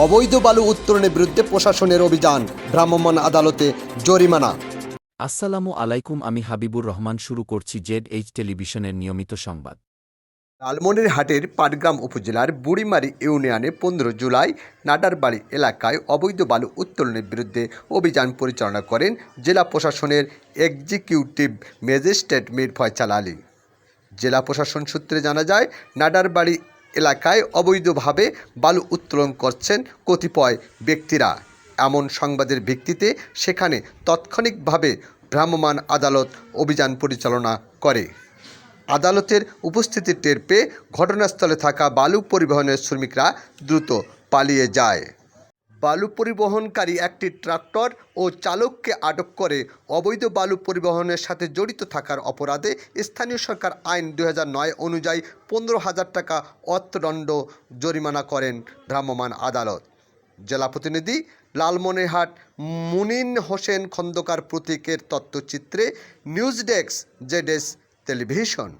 অবৈধ বালু উত্তোলনের বিরুদ্ধে প্রশাসনের অভিযান, ভ্রাম্যমাণ আদালতে জরিমানা। আসসালামু আলাইকুম, আমি হাবিবুর রহমান। শুরু করছি ZH টেলিভিশনের নিয়মিত সংবাদ। লালমনিরহাটের পাটগ্রাম উপজেলার বুড়িমারি ইউনিয়নে 15 জুলাই নাডারবাড়ি এলাকায় অবৈধ বালু উত্তোলনের বিরুদ্ধে অভিযান পরিচালনা করেন জেলা প্রশাসনের এক্সিকিউটিভ ম্যাজিস্ট্রেট মীর ফয়সাল আলী। জেলা প্রশাসন সূত্রে জানা যায়, নাডারবাড়ি এলাকায় অবৈধভাবে বালু উত্তোলন করছেন কতিপয় ব্যক্তিরা। এমন সংবাদের ভিত্তিতে সেখানে তাৎক্ষণিকভাবে ভ্রাম্যমাণ আদালত অভিযান পরিচালনা করে। আদালতের উপস্থিতি টের পেয়ে ঘটনাস্থলে থাকা বালু পরিবহনের শ্রমিকরা দ্রুত পালিয়ে যায়। বালু পরিবহনকারী একটি ট্রাক্টর ও চালককে আটক করে অবৈধ বালু পরিবহনের সাথে জড়িত থাকার অপরাধে স্থানীয় সরকার আইন 2009 অনুযায়ী 15,000 টাকা অর্থদণ্ড জরিমানা করেন ভ্রাম্যমাণ আদালত। জেলা প্রতিনিধি লালমনিরহাট মুনিন হোসেন খন্দকার প্রতীকের তথ্যচিত্রে নিউজ ডেস্ক ZH টেলিভিশন।